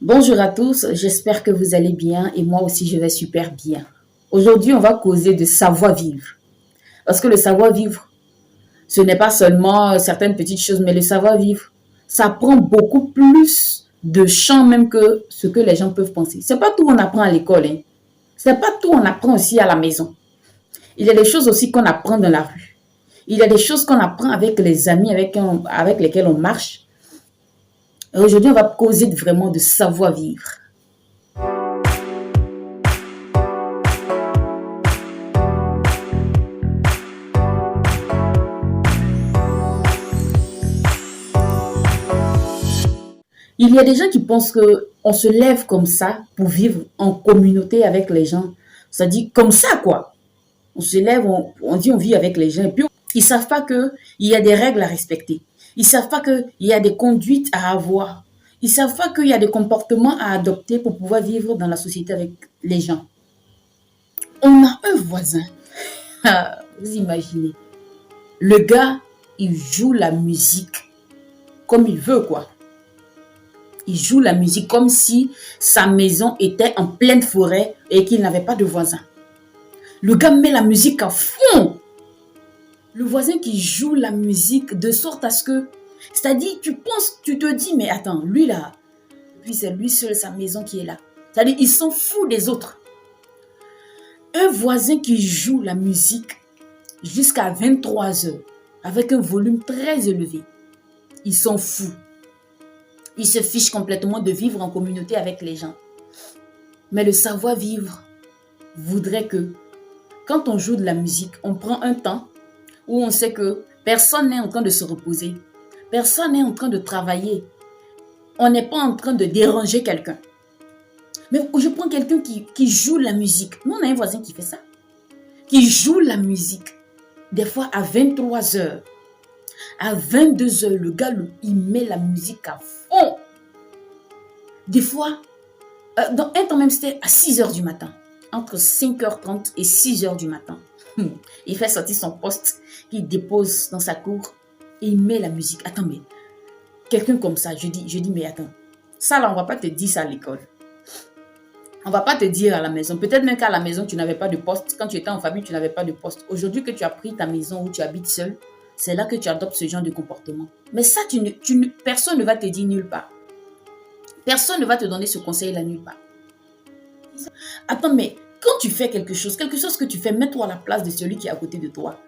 Bonjour à tous, j'espère que vous allez bien et moi aussi je vais super bien. Aujourd'hui, on va causer de savoir-vivre. Parce que le savoir-vivre, ce n'est pas seulement certaines petites choses, mais le savoir-vivre, ça prend beaucoup plus de champ même que ce que les gens peuvent penser. C'est pas tout on apprend à l'école, hein. C'est pas tout on apprend aussi à la maison. Il y a des choses aussi qu'on apprend dans la rue. Il y a des choses qu'on apprend avec les amis avec lesquels on marche. Et aujourd'hui, on va causer vraiment de savoir-vivre. Il y a des gens qui pensent qu'on se lève comme ça pour vivre en communauté avec les gens. Ça dit comme ça, quoi. On se lève, on dit on vit avec les gens. Et puis, ils ne savent pas qu'il y a des règles à respecter. Ils ne savent pas qu'il y a des conduites à avoir. Ils ne savent pas qu'il y a des comportements à adopter pour pouvoir vivre dans la société avec les gens. On a un voisin. Vous imaginez. Le gars, il joue la musique comme il veut, quoi. Il joue la musique comme si sa maison était en pleine forêt et qu'il n'avait pas de voisin. Le gars met la musique à fond. Le voisin qui joue la musique de sorte à ce que... C'est-à-dire, tu te dis, mais attends, lui là, puis c'est lui seul, sa maison qui est là. C'est-à-dire, il s'en fout des autres. Un voisin qui joue la musique jusqu'à 23 heures avec un volume très élevé, il s'en fout. Il se fiche complètement de vivre en communauté avec les gens. Mais le savoir-vivre voudrait que, quand on joue de la musique, on prend un temps où on sait que personne n'est en train de se reposer. Personne n'est en train de travailler. On n'est pas en train de déranger quelqu'un. Mais je prends quelqu'un qui joue la musique. Nous, on a un voisin qui fait ça. Qui joue la musique. Des fois à 23 heures. À 22 heures, le gars, il met la musique à fond. Des fois, dans un temps même, c'était à 6 heures du matin. Entre 5h30 et 6 heures du matin. Il fait sortir son poste qu'il dépose dans sa cour et il met la musique. Attends, mais quelqu'un comme ça, je dis, mais attends. Ça là, on ne va pas te dire ça à l'école. On ne va pas te dire à la maison. Peut-être même qu'à la maison, tu n'avais pas de poste. Quand tu étais en famille, tu n'avais pas de poste. Aujourd'hui que tu as pris ta maison où tu habites seul, c'est là que tu adoptes ce genre de comportement. Mais ça, personne ne va te dire nulle part. Personne ne va te donner ce conseil-là nulle part. Attends, mais quand tu fais quelque chose que tu fais, mets-toi à la place de celui qui est à côté de toi.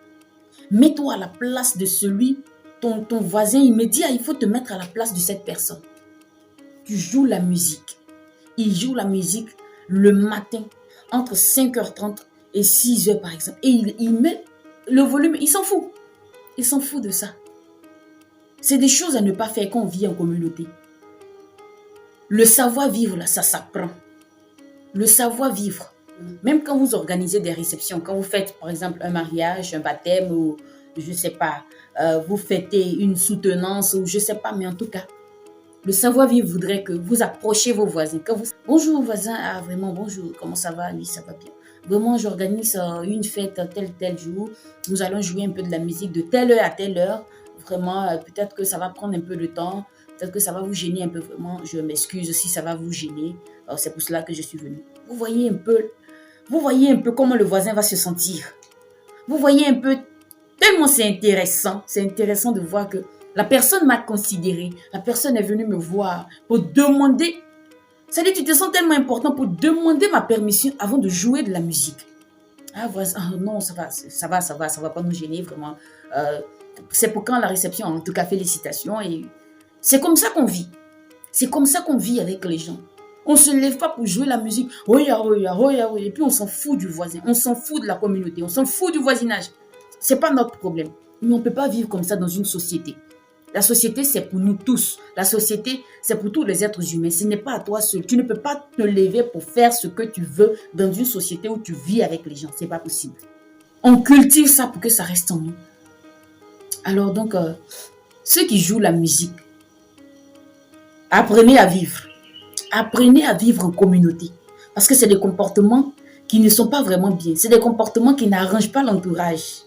Mets-toi à la place de celui, ton voisin immédiat. Il faut te mettre à la place de cette personne. Tu joues la musique. Il joue la musique le matin, entre 5h30 et 6h par exemple. Et il met le volume, il s'en fout. Il s'en fout de ça. C'est des choses à ne pas faire quand on vit en communauté. Le savoir-vivre, là, ça s'apprend. Le savoir-vivre. Même quand vous organisez des réceptions, quand vous faites, par exemple, un mariage, un baptême, ou je ne sais pas, vous fêtez une soutenance, ou je ne sais pas, mais en tout cas, le savoir-vivre voudrait que vous approchiez vos voisins. Bonjour voisin, ah vraiment bonjour, comment ça va? Oui, ça va bien. Vraiment, j'organise une fête tel jour. Nous allons jouer un peu de la musique de telle heure à telle heure. Vraiment, peut-être que ça va prendre un peu de temps. Peut-être que ça va vous gêner un peu. Vraiment, je m'excuse si ça va vous gêner. C'est pour cela que je suis venue. Vous voyez un peu comment le voisin va se sentir. Vous voyez un peu, tellement c'est intéressant. C'est intéressant de voir que la personne m'a considéré. La personne est venue me voir pour demander. C'est-à-dire, tu te sens tellement important pour demander ma permission avant de jouer de la musique. Ah, voisin, non, ça va pas nous gêner, vraiment. C'est pour quand la réception, en tout cas, félicitations. Et c'est comme ça qu'on vit. C'est comme ça qu'on vit avec les gens. On ne se lève pas pour jouer la musique. Et puis on s'en fout du voisin. On s'en fout de la communauté. On s'en fout du voisinage. Ce n'est pas notre problème. Mais on ne peut pas vivre comme ça dans une société. La société, c'est pour nous tous. La société, c'est pour tous les êtres humains. Ce n'est pas à toi seul. Tu ne peux pas te lever pour faire ce que tu veux dans une société où tu vis avec les gens. Ce n'est pas possible. On cultive ça pour que ça reste en nous. Alors donc, ceux qui jouent la musique, apprenez à vivre. Apprenez à vivre en communauté. Parce que c'est des comportements qui ne sont pas vraiment bien. C'est des comportements qui n'arrangent pas l'entourage.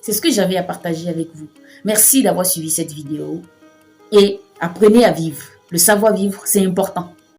C'est ce que j'avais à partager avec vous. Merci d'avoir suivi cette vidéo. Et apprenez à vivre. Le savoir-vivre, c'est important.